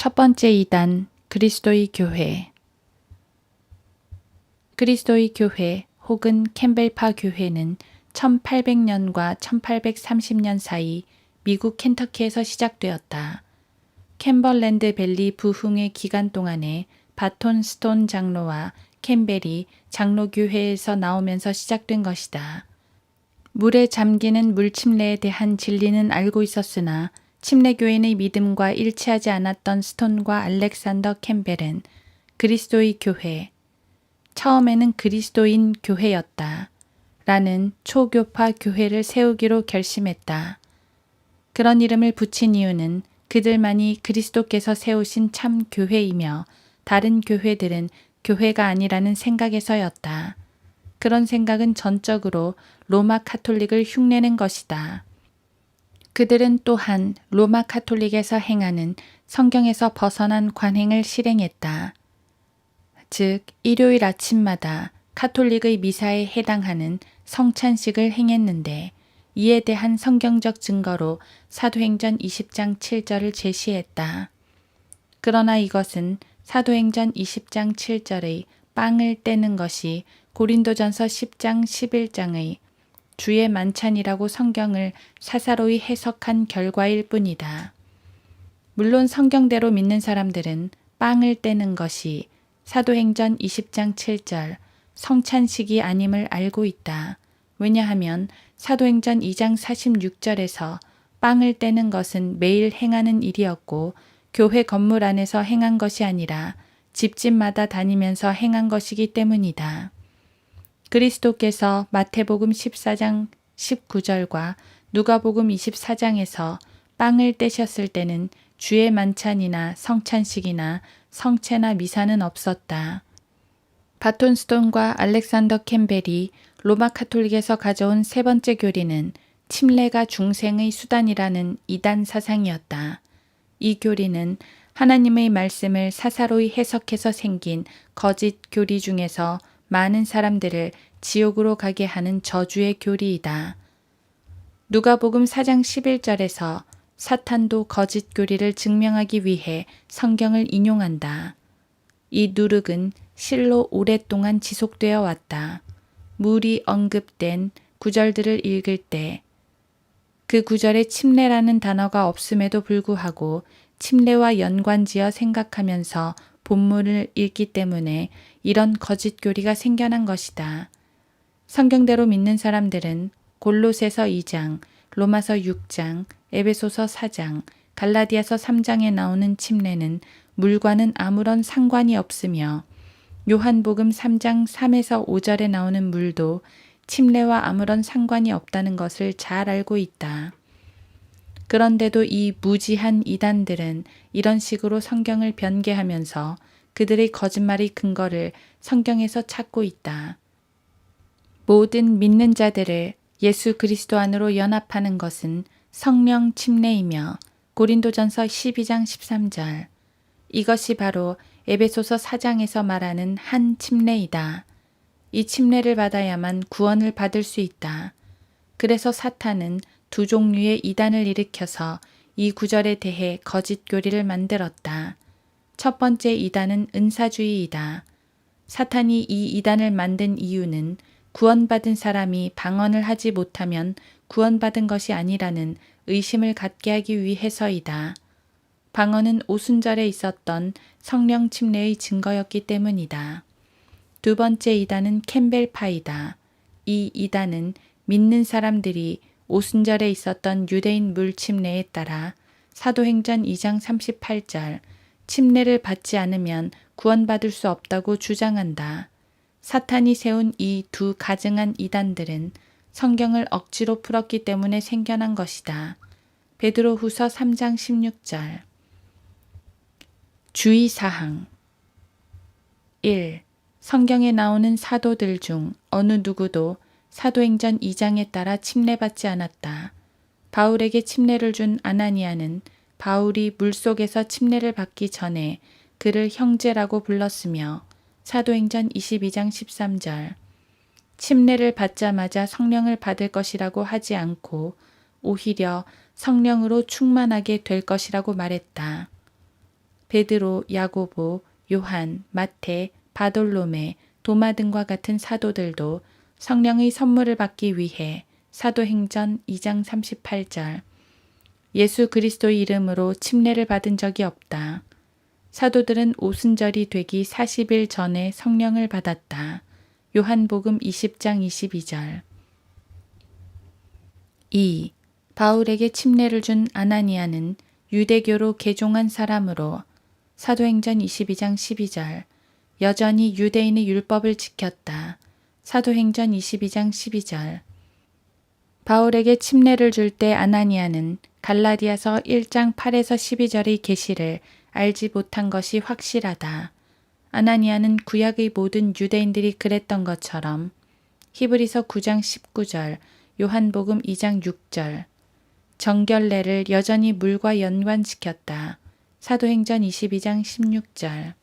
첫 번째 이단, 그리스도의 교회. 그리스도의 교회 혹은 캠벨파 교회는 1800년과 1830년 사이 미국 켄터키에서 시작되었다. 캠벌랜드 밸리 부흥의 기간 동안에 바톤 스톤 장로와 캠벨이 장로교회에서 나오면서 시작된 것이다. 물에 잠기는 물침례에 대한 진리는 알고 있었으나 침례교인의 믿음과 일치하지 않았던 스톤과 알렉산더 캠벨은 그리스도의 교회, 처음에는 그리스도인 교회였다. 라는 초교파 교회를 세우기로 결심했다. 그런 이름을 붙인 이유는 그들만이 그리스도께서 세우신 참 교회이며 다른 교회들은 교회가 아니라는 생각에서였다. 그런 생각은 전적으로 로마 카톨릭을 흉내낸 것이다. 그들은 또한 로마 카톨릭에서 행하는 성경에서 벗어난 관행을 실행했다. 즉, 일요일 아침마다 카톨릭의 미사에 해당하는 성찬식을 행했는데 이에 대한 성경적 증거로 사도행전 20장 7절을 제시했다. 그러나 이것은 사도행전 20장 7절의 빵을 떼는 것이 고린도전서 10장 11장의 주의 만찬이라고 성경을 사사로이 해석한 결과일 뿐이다. 물론 성경대로 믿는 사람들은 빵을 떼는 것이 사도행전 20장 7절 성찬식이 아님을 알고 있다. 왜냐하면 사도행전 2장 46절에서 빵을 떼는 것은 매일 행하는 일이었고 교회 건물 안에서 행한 것이 아니라 집집마다 다니면서 행한 것이기 때문이다. 그리스도께서 마태복음 14장 19절과 누가복음 24장에서 빵을 떼셨을 때는 주의 만찬이나 성찬식이나 성체나 미사는 없었다. 바톤 스톤과 알렉산더 캠벨이 로마 카톨릭에서 가져온 세 번째 교리는 침례가 중생의 수단이라는 이단 사상이었다. 이 교리는 하나님의 말씀을 사사로이 해석해서 생긴 거짓 교리 중에서 많은 사람들을 지옥으로 가게 하는 저주의 교리이다. 누가복음 4장 11절에서 사탄도 거짓 교리를 증명하기 위해 성경을 인용한다. 이 누룩은 실로 오랫동안 지속되어 왔다. 물이 언급된 구절들을 읽을 때 그 구절에 침례라는 단어가 없음에도 불구하고 침례와 연관지어 생각하면서 본문을 읽기 때문에 이런 거짓 교리가 생겨난 것이다. 성경대로 믿는 사람들은 골로새서 2장, 로마서 6장, 에베소서 4장, 갈라디아서 3장에 나오는 침례는 물과는 아무런 상관이 없으며 요한복음 3장 3에서 5절에 나오는 물도 침례와 아무런 상관이 없다는 것을 잘 알고 있다. 그런데도 이 무지한 이단들은 이런 식으로 성경을 변개하면서 그들의 거짓말의 근거를 성경에서 찾고 있다. 모든 믿는 자들을 예수 그리스도 안으로 연합하는 것은 성령 침례이며 고린도전서 12장 13절 이것이 바로 에베소서 4장에서 말하는 한 침례이다. 이 침례를 받아야만 구원을 받을 수 있다. 그래서 사탄은 두 종류의 이단을 일으켜서 이 구절에 대해 거짓 교리를 만들었다. 첫 번째 이단은 은사주의이다. 사탄이 이 이단을 만든 이유는 구원받은 사람이 방언을 하지 못하면 구원받은 것이 아니라는 의심을 갖게 하기 위해서이다. 방언은 오순절에 있었던 성령 침례의 증거였기 때문이다. 두 번째 이단은 캠벨파이다. 이 이단은 믿는 사람들이 오순절에 있었던 유대인 물 침례에 따라 사도행전 2장 38절 침례를 받지 않으면 구원받을 수 없다고 주장한다. 사탄이 세운 이 두 가증한 이단들은 성경을 억지로 풀었기 때문에 생겨난 것이다. 베드로후서 3장 16절 주의사항 1. 성경에 나오는 사도들 중 어느 누구도 사도행전 2장에 따라 침례받지 않았다. 바울에게 침례를 준 아나니아는 바울이 물속에서 침례를 받기 전에 그를 형제라고 불렀으며 사도행전 22장 13절 침례를 받자마자 성령을 받을 것이라고 하지 않고 오히려 성령으로 충만하게 될 것이라고 말했다. 베드로, 야고보, 요한, 마태, 바돌로메, 도마 등과 같은 사도들도 성령의 선물을 받기 위해 사도행전 2장 38절 예수 그리스도의 이름으로 침례를 받은 적이 없다. 사도들은 오순절이 되기 40일 전에 성령을 받았다. 요한복음 20장 22절 2. 바울에게 침례를 준 아나니아는 유대교로 개종한 사람으로 사도행전 22장 12절 여전히 유대인의 율법을 지켰다. 사도행전 22장 12절 바울에게 침례를 줄 때 아나니아는 갈라디아서 1장 8에서 12절의 계시를 알지 못한 것이 확실하다. 아나니아는 구약의 모든 유대인들이 그랬던 것처럼 히브리서 9장 19절, 요한복음 2장 6절 정결례를 여전히 물과 연관시켰다. 사도행전 22장 16절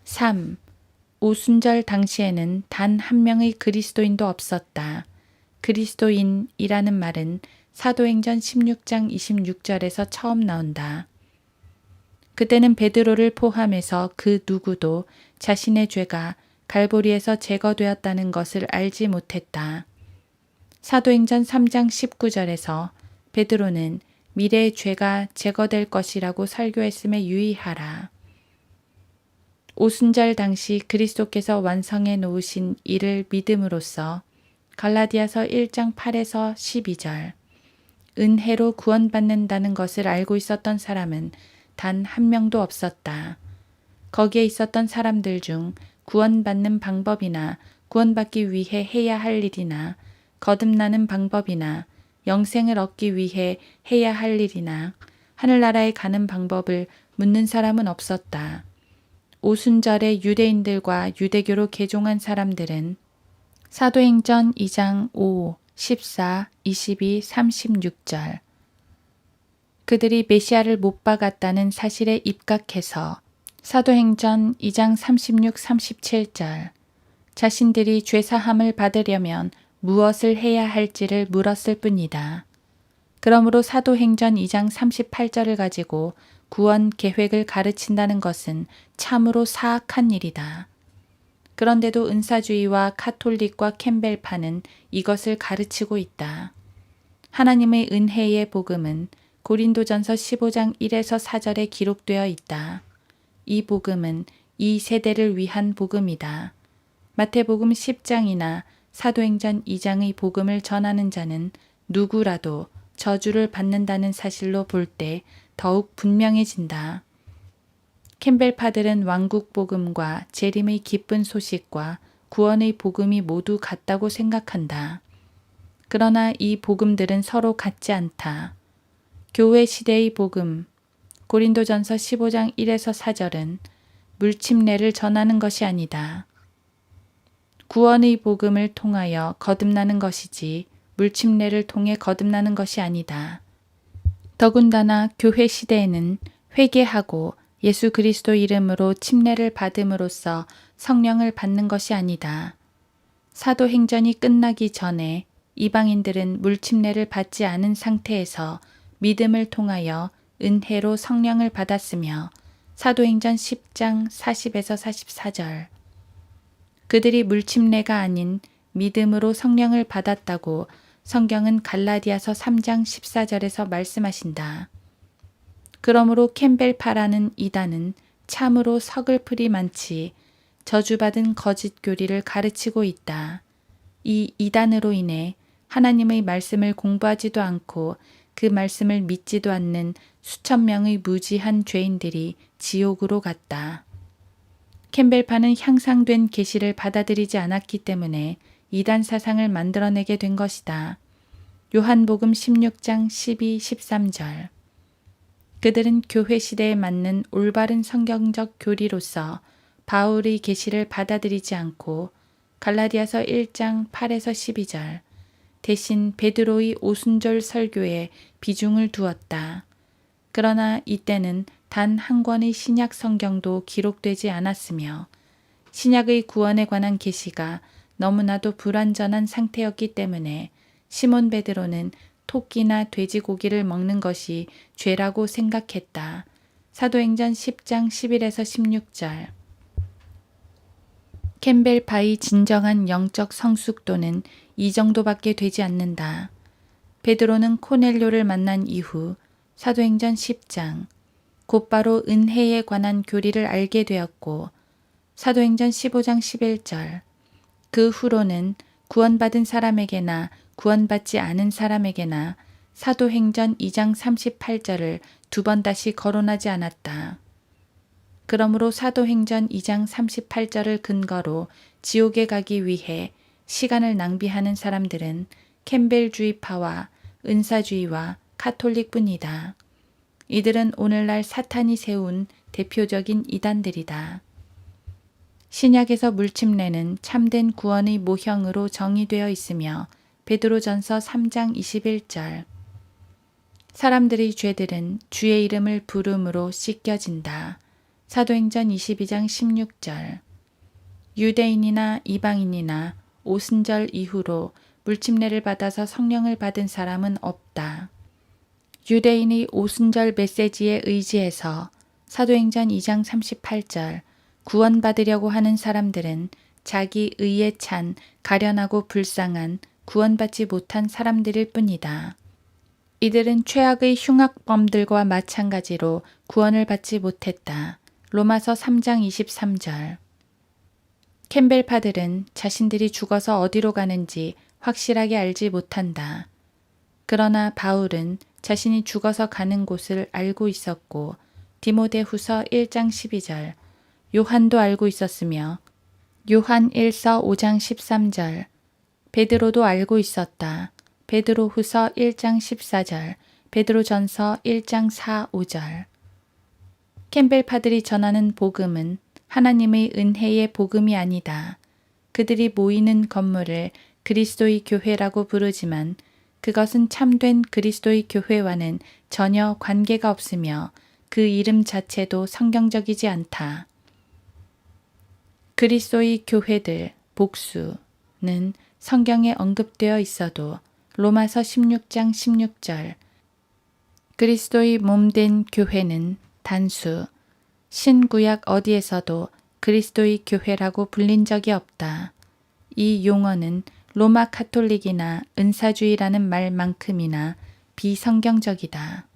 3. 오순절 당시에는 단 한 명의 그리스도인도 없었다. 그리스도인이라는 말은 사도행전 16장 26절에서 처음 나온다. 그때는 베드로를 포함해서 그 누구도 자신의 죄가 갈보리에서 제거되었다는 것을 알지 못했다. 사도행전 3장 19절에서 베드로는 미래의 죄가 제거될 것이라고 설교했음에 유의하라. 오순절 당시 그리스도께서 완성해 놓으신 일을 믿음으로써 갈라디아서 1장 8에서 12절 은혜로 구원받는다는 것을 알고 있었던 사람은 단 한 명도 없었다. 거기에 있었던 사람들 중 구원받는 방법이나 구원받기 위해 해야 할 일이나 거듭나는 방법이나 영생을 얻기 위해 해야 할 일이나 하늘나라에 가는 방법을 묻는 사람은 없었다. 오순절에 유대인들과 유대교로 개종한 사람들은 사도행전 2장 5, 14, 22, 36절 그들이 메시아를 못 박았다는 사실에 입각해서 사도행전 2장 36, 37절 자신들이 죄사함을 받으려면 무엇을 해야 할지를 물었을 뿐이다. 그러므로 사도행전 2장 38절을 가지고 구원 계획을 가르친다는 것은 참으로 사악한 일이다. 그런데도 은사주의와 카톨릭과 캠벨파는 이것을 가르치고 있다. 하나님의 은혜의 복음은 고린도전서 15장 1에서 4절에 기록되어 있다. 이 복음은 이 세대를 위한 복음이다. 마태복음 10장이나 사도행전 2장의 복음을 전하는 자는 누구라도 저주를 받는다는 사실로 볼 때 더욱 분명해진다. 캠벨파들은 왕국 복음과 재림의 기쁜 소식과 구원의 복음이 모두 같다고 생각한다. 그러나 이 복음들은 서로 같지 않다. 교회 시대의 복음, 고린도전서 15장 1에서 4절은 물침례를 전하는 것이 아니다. 구원의 복음을 통하여 거듭나는 것이지 물침례를 통해 거듭나는 것이 아니다. 더군다나 교회 시대에는 회개하고 예수 그리스도 이름으로 침례를 받음으로써 성령을 받는 것이 아니다. 사도행전이 끝나기 전에 이방인들은 물침례를 받지 않은 상태에서 믿음을 통하여 은혜로 성령을 받았으며 사도행전 10장 40에서 44절 그들이 물침례가 아닌 믿음으로 성령을 받았다고 성경은 갈라디아서 3장 14절에서 말씀하신다. 그러므로 캠벨파라는 이단은 참으로 서글프리 많지 저주받은 거짓 교리를 가르치고 있다. 이 이단으로 인해 하나님의 말씀을 공부하지도 않고 그 말씀을 믿지도 않는 수천 명의 무지한 죄인들이 지옥으로 갔다. 캠벨파는 향상된 계시를 받아들이지 않았기 때문에 이단 사상을 만들어내게 된 것이다. 요한복음 16장 12, 13절 그들은 교회 시대에 맞는 올바른 성경적 교리로서 바울의 계시를 받아들이지 않고 갈라디아서 1장 8에서 12절 대신 베드로의 오순절 설교에 비중을 두었다. 그러나 이때는 단 한 권의 신약 성경도 기록되지 않았으며 신약의 구원에 관한 계시가 너무나도 불완전한 상태였기 때문에 시몬 베드로는 토끼나 돼지고기를 먹는 것이 죄라고 생각했다. 사도행전 10장 11에서 16절. 캠벨파의 진정한 영적 성숙도는 이 정도밖에 되지 않는다. 베드로는 코넬료를 만난 이후 사도행전 10장 곧바로 은혜에 관한 교리를 알게 되었고 사도행전 15장 11절 그 후로는 구원받은 사람에게나 구원받지 않은 사람에게나 사도행전 2장 38절을 두 번 다시 거론하지 않았다. 그러므로 사도행전 2장 38절을 근거로 지옥에 가기 위해 시간을 낭비하는 사람들은 캠벨주의파와 은사주의와 카톨릭뿐이다. 이들은 오늘날 사탄이 세운 대표적인 이단들이다. 신약에서 물침례는 참된 구원의 모형으로 정의되어 있으며 베드로전서 3장 21절 사람들의 죄들은 주의 이름을 부름으로 씻겨진다. 사도행전 22장 16절 유대인이나 이방인이나 오순절 이후로 물침례를 받아서 성령을 받은 사람은 없다. 유대인의 오순절 메시지에 의지해서 사도행전 2장 38절 구원받으려고 하는 사람들은 자기 의에 찬 가련하고 불쌍한 구원받지 못한 사람들일 뿐이다. 이들은 최악의 흉악범들과 마찬가지로 구원을 받지 못했다. 로마서 3장 23절 캠벨파들은 자신들이 죽어서 어디로 가는지 확실하게 알지 못한다. 그러나 바울은 자신이 죽어서 가는 곳을 알고 있었고 디모데후서 1장 12절 요한도 알고 있었으며 요한 1서 5장 13절 베드로도 알고 있었다. 베드로후서 1장 14절 베드로전서 1장 4, 5절 캠벨파들이 전하는 복음은 하나님의 은혜의 복음이 아니다. 그들이 모이는 건물을 그리스도의 교회라고 부르지만 그것은 참된 그리스도의 교회와는 전혀 관계가 없으며 그 이름 자체도 성경적이지 않다. 그리스도의 교회들 복수는 성경에 언급되어 있어도 로마서 16장 16절 그리스도의 몸된 교회는 단수 신구약 어디에서도 그리스도의 교회라고 불린 적이 없다. 이 용어는 로마 카톨릭이나 은사주의라는 말만큼이나 비성경적이다.